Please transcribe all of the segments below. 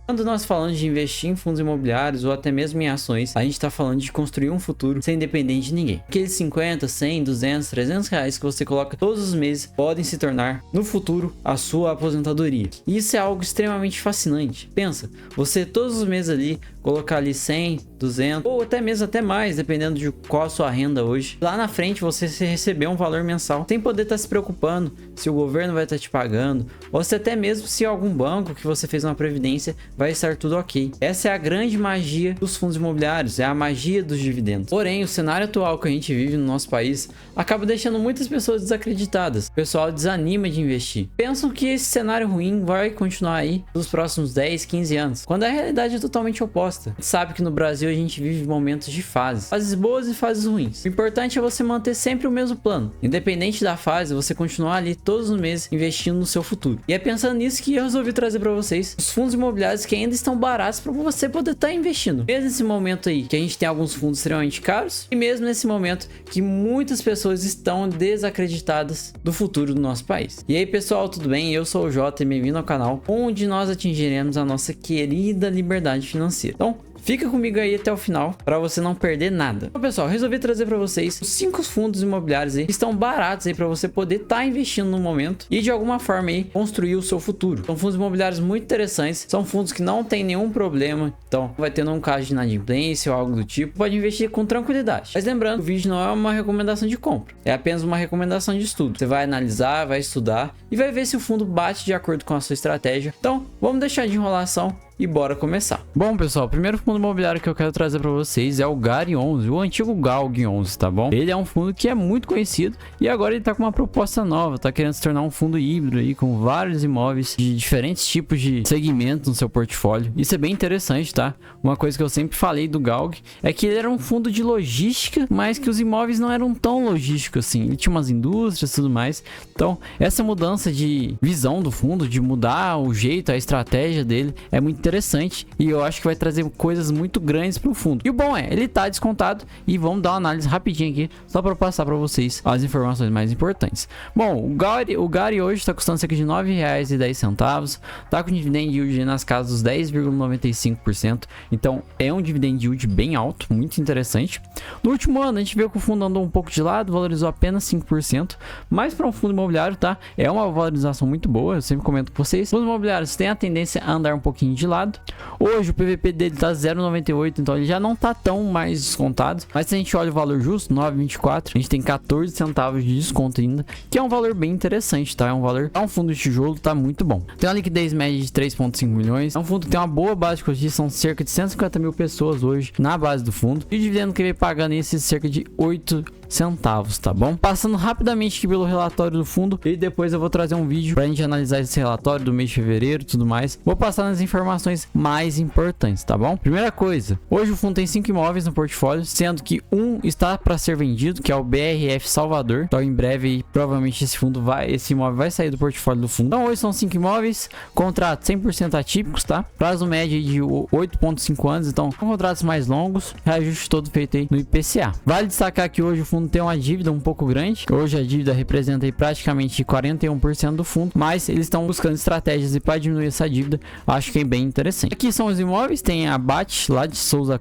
Quando nós falamos de investir em fundos imobiliários ou até mesmo em ações, a gente está falando de construir um futuro sem depender de ninguém. Aqueles 50, 100, 200, 300 reais que você coloca todos os meses podem se tornar no futuro a sua aposentadoria. E isso é algo extremamente fascinante. Pensa, você todos os meses ali colocar ali 100, 200 ou até mesmo até mais, dependendo de qual a sua renda hoje. Lá na frente você receber um valor mensal sem poder estar se preocupando se o governo vai estar te pagando ou se até mesmo se algum banco que você fez uma previdência vai estar tudo ok. Essa é a grande magia dos fundos imobiliários, é a magia dos dividendos. Porém, o cenário atual que a gente vive no nosso país acaba deixando muitas pessoas desacreditadas. O pessoal desanima de investir. Pensam que esse cenário ruim vai continuar aí nos próximos 10, 15 anos, quando a realidade é totalmente oposta. A gente sabe que no Brasil a gente vive momentos de fases boas e fases ruins. O importante é você manter sempre o mesmo plano. Independente da fase, você continuar ali todos os meses investindo no seu futuro. E é pensando nisso que eu resolvi trazer para vocês os fundos imobiliários que ainda estão baratos para você poder estar investindo. Mesmo nesse momento aí que a gente tem alguns fundos extremamente caros e mesmo nesse momento que muitas pessoas estão desacreditadas do futuro do nosso país. E aí pessoal, tudo bem? Eu sou o Jota e bem-vindo ao canal onde nós atingiremos a nossa querida liberdade financeira. Então, fica comigo aí até o final para você não perder nada. Então, pessoal, resolvi trazer para vocês os 5 fundos imobiliários aí que estão baratos aí para você poder estar investindo no momento e de alguma forma aí construir o seu futuro. São fundos imobiliários muito interessantes, são fundos que não tem nenhum problema, então vai ter nenhum caso de inadimplência ou algo do tipo, pode investir com tranquilidade. Mas lembrando, o vídeo não é uma recomendação de compra, é apenas uma recomendação de estudo. Você vai analisar, vai estudar e vai ver se o fundo bate de acordo com a sua estratégia. Então, vamos deixar de enrolação e bora começar. Bom, pessoal, o primeiro fundo imobiliário que eu quero trazer para vocês é o GARI11, o antigo GALG11, tá bom? Ele é um fundo que é muito conhecido e agora ele tá com uma proposta nova, tá querendo se tornar um fundo híbrido aí com vários imóveis de diferentes tipos de segmentos no seu portfólio. Isso é bem interessante, tá? Uma coisa que eu sempre falei do GALG é que ele era um fundo de logística, mas que os imóveis não eram tão logísticos assim. Ele tinha umas indústrias e tudo mais. Então, essa mudança de visão do fundo, de mudar o jeito, a estratégia dele, é muito interessante e eu acho que vai trazer coisas muito grandes para o fundo. E o bom é, ele tá descontado e vamos dar uma análise rapidinho aqui só para passar para vocês as informações mais importantes. Bom, o GARI hoje está custando cerca de R$ 9,10, tá com dividend yield nas casas dos 10,95%, então é um dividend yield bem alto, muito interessante. No último ano a gente viu que o fundo andou um pouco de lado, valorizou apenas 5%, mas para um fundo imobiliário, tá, é uma valorização muito boa. Eu sempre comento com vocês, fundos imobiliários têm a tendência a andar um pouquinho de lado. Hoje o PVP dele tá 0,98, então ele já não tá tão mais descontado, mas se a gente olha o valor justo, 9,24, a gente tem 14 centavos de desconto ainda, que é um valor bem interessante, tá? É um valor, é um fundo de tijolo, tá muito bom. Tem uma liquidez média de 3,5 milhões, é um fundo que tem uma boa base de custos, são cerca de 150 mil pessoas hoje na base do fundo, e o dividendo que vem pagando esse cerca de 8 centavos, tá bom? Passando rapidamente aqui pelo relatório do fundo e depois eu vou trazer um vídeo pra gente analisar esse relatório do mês de fevereiro e tudo mais. Vou passar nas informações mais importantes, tá bom? Primeira coisa, hoje o fundo tem 5 imóveis no portfólio, sendo que um está para ser vendido, que é o BRF Salvador. Então em breve, provavelmente esse imóvel vai sair do portfólio do fundo. Então hoje são 5 imóveis, contratos 100% atípicos, tá? Prazo médio de 8,5 anos, então são contratos mais longos, reajuste todo feito aí no IPCA. Vale destacar que hoje o fundo tem uma dívida um pouco grande. Hoje a dívida representa aí praticamente 41% do fundo, mas eles estão buscando estratégias para diminuir essa dívida. Acho que é bem interessante. Aqui são os imóveis, tem a BAT lá de Souza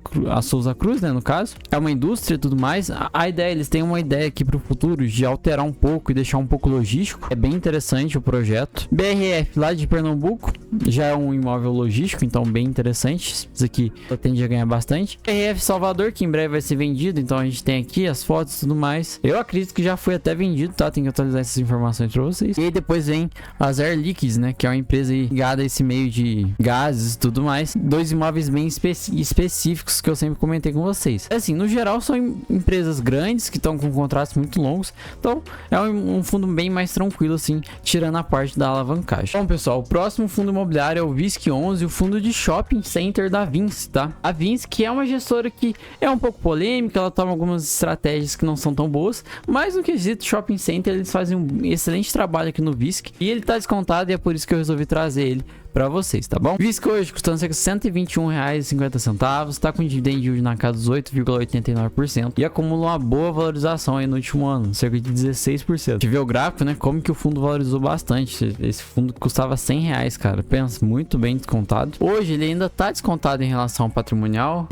Cruz, né, no caso. É uma indústria e tudo mais. A ideia, eles têm uma ideia aqui para o futuro de alterar um pouco e deixar um pouco logístico. É bem interessante o projeto. BRF lá de Pernambuco, já é um imóvel logístico, então bem interessante. Isso aqui tende a ganhar bastante. BRF Salvador, que em breve vai ser vendido, então a gente tem aqui as fotos e tudo mais. Eu acredito que já foi até vendido, tá? Tem que atualizar essas informações para vocês. E aí depois vem as Air Liquids, né? Que é uma empresa ligada a esse meio de gases e tudo mais. 2 imóveis bem específicos que eu sempre comentei com vocês. Assim, no geral são empresas grandes que estão com contratos muito longos. Então é um fundo bem mais tranquilo, assim, tirando a parte da alavancagem. Bom, pessoal, o próximo fundo imobiliário é o VISC11, o fundo de shopping center da Vinci, tá? A Vinci, que é uma gestora que é um pouco polêmica, ela toma algumas estratégias que não são tão boas, mas no quesito shopping center eles fazem um excelente trabalho aqui no VISC e ele tá descontado e é por isso que eu resolvi trazer ele pra vocês, tá bom? Visco hoje custando cerca de R$121,50, tá com dividend yield na casa dos 8,89% e acumula uma boa valorização aí no último ano, cerca de 16%. A gente vê o gráfico, né, como que o fundo valorizou bastante. Esse fundo custava R$100, cara, pensa, muito bem descontado. Hoje ele ainda tá descontado em relação ao patrimonial,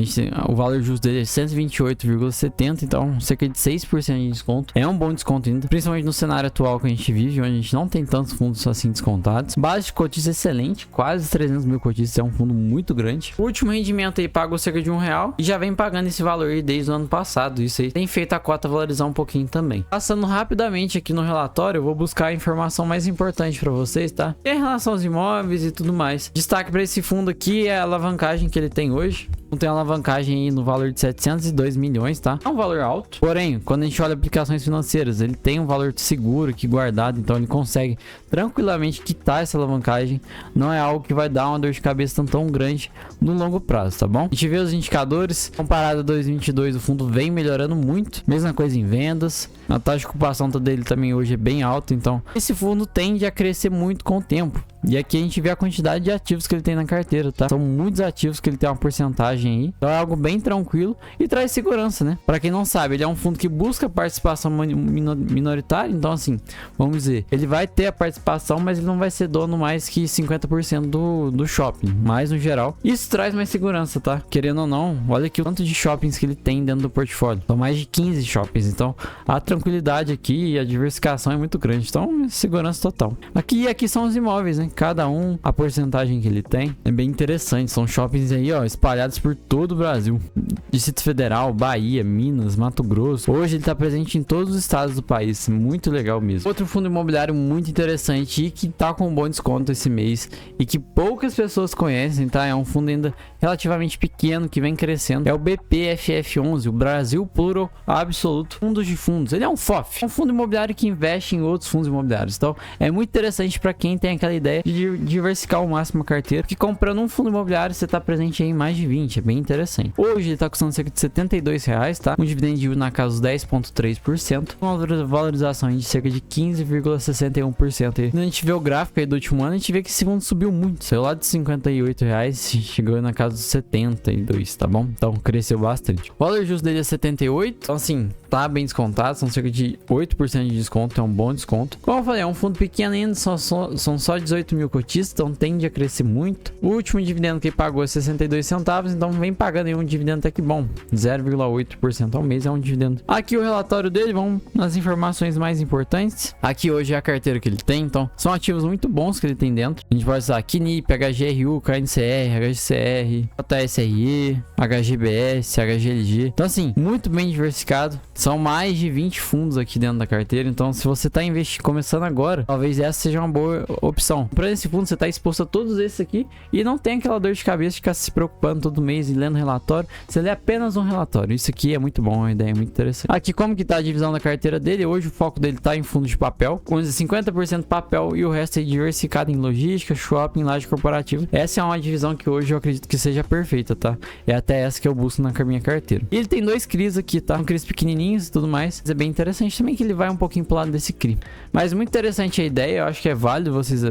o valor justo dele é 128,70, então cerca de 6% de desconto. É um bom desconto ainda, principalmente no cenário atual que a gente vive, onde a gente não tem tantos fundos assim descontados. Base de cotistas excelente, quase 300 mil cotistas, é um fundo muito grande. O último rendimento aí pagou cerca de R$1 e já vem pagando esse valor aí desde o ano passado. Isso aí tem feito a cota valorizar um pouquinho também. Passando rapidamente aqui no relatório, eu vou buscar a informação mais importante para vocês, tá? E em relação aos imóveis e tudo mais. Destaque para esse fundo aqui é a alavancagem que ele tem hoje. Tem uma alavancagem aí no valor de 702 milhões, tá? É um valor alto. Porém, quando a gente olha aplicações financeiras, ele tem um valor seguro aqui guardado, então ele consegue tranquilamente quitar essa alavancagem. Não é algo que vai dar uma dor de cabeça tão grande no longo prazo, tá bom? A gente vê os indicadores. Comparado a 2022, o fundo vem melhorando muito. Mesma coisa em vendas. A taxa de ocupação dele também hoje é bem alta, então esse fundo tende a crescer muito com o tempo. E aqui a gente vê a quantidade de ativos que ele tem na carteira, tá? São muitos ativos que ele tem uma porcentagem aí. Então é algo bem tranquilo e traz segurança, né? Para quem não sabe, ele é um fundo que busca participação minoritária. Então assim, vamos dizer, ele vai ter a participação, mas ele não vai ser dono mais que 50% do shopping, mais no geral. Isso traz mais segurança, tá? Querendo ou não, olha aqui o tanto de shoppings que ele tem dentro do portfólio. São mais de 15 shoppings. Então a tranquilidade aqui e a diversificação é muito grande. Então, segurança total. Aqui são os imóveis, né? Cada um, a porcentagem que ele tem é bem interessante. São shoppings aí, ó, espalhados por todo o Brasil. Distrito Federal, Bahia, Minas, Mato Grosso. Hoje ele tá presente em todos os estados do país. Muito legal mesmo. Outro fundo imobiliário muito interessante e que tá com um bom desconto esse mês e que poucas pessoas conhecem, tá? É um fundo ainda relativamente pequeno que vem crescendo. É o BPFF11, o Brasil Plural Absoluto Fundos de Fundos. Ele é um FOF, um fundo imobiliário que investe em outros fundos imobiliários. Então, é muito interessante para quem tem aquela ideia de diversificar ao máximo a carteira, porque comprando um fundo imobiliário você tá presente aí em mais de 20, é bem interessante. Hoje ele tá custando cerca de R$72, tá? Um dividend yield na casa dos 10,3%, uma valorização de cerca de 15,61%. Quando a gente vê o gráfico aí do último ano, a gente vê que esse fundo subiu muito, saiu lá de R$58, chegou na casa dos 72, tá bom? Então cresceu bastante. O valor justo dele é 78, então assim, tá bem descontado, são cerca de 8% de desconto, é um bom desconto. Como eu falei, é um fundo pequeno ainda, são só 18 mil cotistas, então tende a crescer muito. O último dividendo que ele pagou é 62 centavos, então vem pagando aí um dividendo até que bom, 0,8% ao mês é um dividendo. Aqui o relatório dele, vamos nas informações mais importantes. Aqui hoje é a carteira que ele tem, então são ativos muito bons que ele tem dentro. A gente pode usar KNIP, HGRU, KNCR, HGCR, JSRE, HGBS, HGLG. Então assim, muito bem diversificado. São mais de 20 fundos aqui dentro da carteira, então se você está começando agora, talvez essa seja uma boa opção. Para esse fundo você está exposto a todos esses aqui e não tem aquela dor de cabeça de ficar se preocupando todo mês e lendo relatório. Você lê apenas um relatório. Isso aqui é muito bom, uma ideia muito interessante. Aqui como que tá a divisão da carteira dele? Hoje o foco dele tá em fundos de papel, com 50% papel e o resto é diversificado em logística, shopping, laje corporativa. Essa é uma divisão que hoje eu acredito que seja perfeita, tá? É até essa que eu busco na minha carteira. E ele tem dois CRIs aqui, tá? Um CRIs pequenininhos e tudo mais. Mas é bem interessante também que ele vai um pouquinho pro lado desse CRI. Mas muito interessante a ideia, eu acho que é válido vocês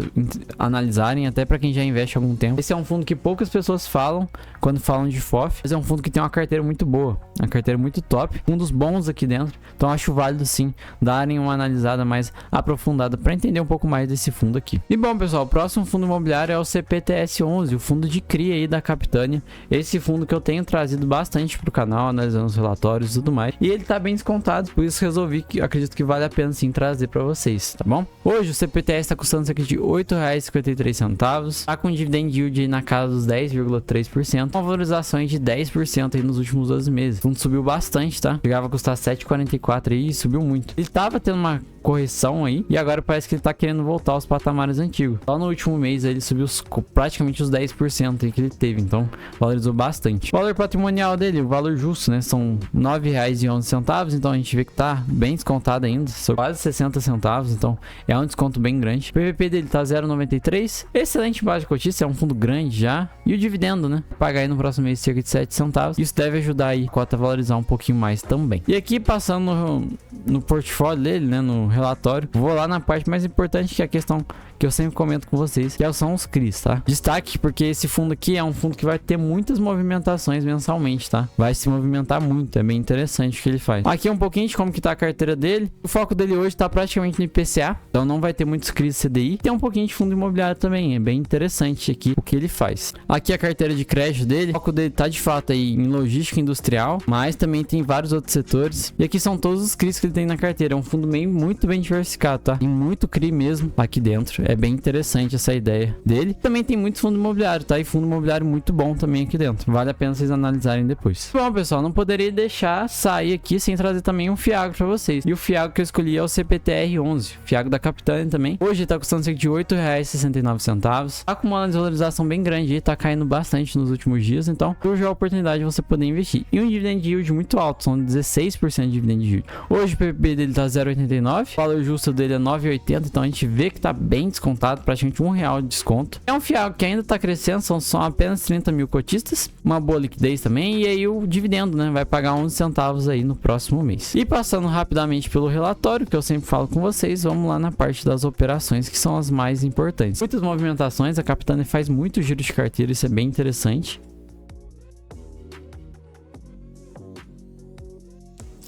analisarem, até para quem já investe há algum tempo. Esse é um fundo que poucas pessoas falam quando falam de FOF, mas é um fundo que tem uma carteira muito boa, uma carteira muito top, fundos bons aqui dentro. Então acho válido sim darem uma analisada mais aprofundada para entender um pouco mais desse fundo aqui. E bom, pessoal, o próximo fundo imobiliário é o CPTS11, o fundo de CRI aí da Capitânia. Esse fundo que eu tenho trazido bastante pro canal, analisando os relatórios e tudo mais. E ele tá bem descontado, por isso resolvi que acredito que vale a pena sim trazer para vocês, tá bom? Hoje o CPTS tá custando cerca de R$8,53, tá com dividend yield na casa dos 10,3%, uma valorização de 10% aí nos últimos 12 meses. O fundo subiu bastante, tá? Chegava a custar 7,44 aí e subiu muito. Ele tava tendo uma correção aí e agora parece que ele tá querendo voltar aos patamares antigos. Só no último mês ele subiu praticamente os 10% aí que ele teve, então valorizou bastante. O valor patrimonial dele, o valor justo, né, são R$9,11, centavos, então a gente vê que tá bem descontado ainda, quase 60 centavos, então é um desconto bem grande. O PVP dele tá 0,93, excelente base cotícia, é um fundo grande já, e o dividendo, né, pagar aí no próximo mês cerca de 7 centavos, isso deve ajudar aí a cota a valorizar um pouquinho mais também. E aqui passando no portfólio dele, né, no relatório, vou lá na parte mais importante, que é a questão que eu sempre comento com vocês, que são os CRIs, tá? Destaque, porque esse fundo aqui é um fundo que vai ter muitas movimentações mensalmente, tá? Vai se movimentar muito, é bem interessante o que ele faz. Aqui é um pouquinho de como que tá a carteira dele. O foco dele hoje tá praticamente no IPCA, então não vai ter muitos CRIs CDI. Tem um pouquinho de fundo imobiliário também, é bem interessante aqui o que ele faz. Aqui a carteira de crédito dele, o foco dele tá de fato aí em logística industrial, mas também tem vários outros setores. E aqui são todos os CRIs que ele tem na carteira, é um fundo muito bem diversificado, tá? Tem muito CRI mesmo aqui dentro, é bem interessante essa ideia dele. Também tem muito fundo imobiliário, tá? E fundo imobiliário muito bom também aqui dentro, vale a pena vocês analisarem depois. Bom, pessoal, não poderia deixar sair aqui sem trazer também um Fiagro pra vocês. E o Fiagro que eu escolhi é o CPTR11, Fiagro da Capitânia também. Hoje tá custando cerca de R$ 8,69. Tá com uma desvalorização bem grande aí, tá caindo bastante nos últimos dias, então hoje é a oportunidade de você poder investir. E um dividend yield muito alto, são 16% de dividend yield. Hoje o PPP dele tá 0,89, o valor justo dele é 9,80, então a gente vê que tá bem descontado, praticamente R$ 1 de desconto. É um Fiagro que ainda tá crescendo, são apenas 30 mil cotistas, uma boa liquidez também, e aí o dividendo, né, vai pagar 11 centavos aí no próximo mês. E passando rapidamente pelo relatório, que eu sempre falo com vocês, vamos lá na parte das operações, que são as mais importantes. Muitas movimentações, a Capitânia faz muito giro de carteira, isso é bem interessante.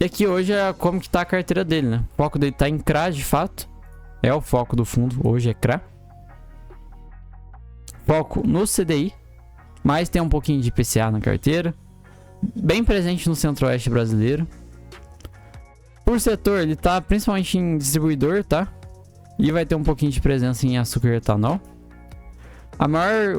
E aqui hoje é como que tá a carteira dele, né? O foco dele tá em CRA, de fato. É o foco do fundo, hoje é CRA. Foco no CDI, mas tem um pouquinho de IPCA na carteira. Bem presente no centro-oeste brasileiro. Por setor, ele tá principalmente em distribuidor, tá? E vai ter um pouquinho de presença em açúcar e etanol.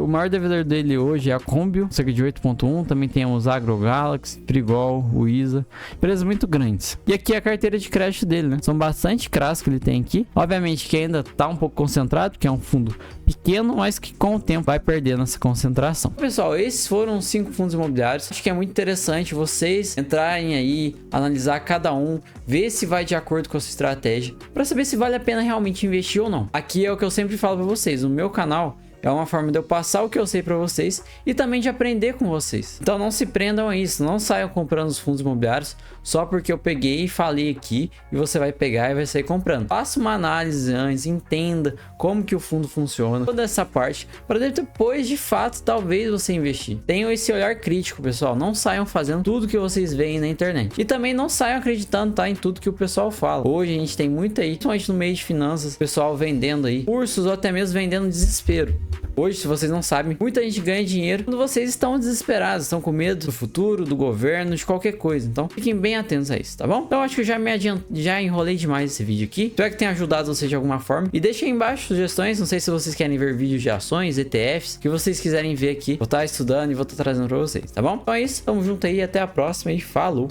O maior devedor dele hoje é a Combio, cerca de 8,1. Também temos AgroGalaxy, Frigol, Uisa, empresas muito grandes. E aqui é a carteira de crédito dele, né? São bastante CRAs que ele tem aqui. Obviamente que ainda tá um pouco concentrado, porque é um fundo pequeno, mas que com o tempo vai perdendo essa concentração. Pessoal, esses foram os 5 fundos imobiliários. Acho que é muito interessante vocês entrarem aí, analisar cada um, ver se vai de acordo com a sua estratégia, para saber se vale a pena realmente investir ou não. Aqui é o que eu sempre falo para vocês, no meu canal é uma forma de eu passar o que eu sei para vocês e também de aprender com vocês. Então não se prendam a isso, não saiam comprando os fundos imobiliários só porque eu peguei e falei aqui e você vai pegar e vai sair comprando. Faça uma análise antes, entenda como que o fundo funciona, toda essa parte, para depois de fato talvez você investir. Tenham esse olhar crítico, pessoal, não saiam fazendo tudo que vocês veem na internet. E também não saiam acreditando, tá, em tudo que o pessoal fala. Hoje a gente tem muito aí, principalmente no meio de finanças, pessoal vendendo aí cursos ou até mesmo vendendo desespero. Hoje, se vocês não sabem, muita gente ganha dinheiro quando vocês estão desesperados, estão com medo do futuro, do governo, de qualquer coisa. Então, fiquem bem atentos a isso, tá bom? Então, acho que eu já enrolei demais esse vídeo aqui. Espero que tenha ajudado vocês de alguma forma. E deixem aí embaixo sugestões. Não sei se vocês querem ver vídeos de ações, ETFs, que vocês quiserem ver aqui. Vou estar estudando e vou estar trazendo pra vocês, tá bom? Então é isso. Tamo junto aí. Até a próxima e falou!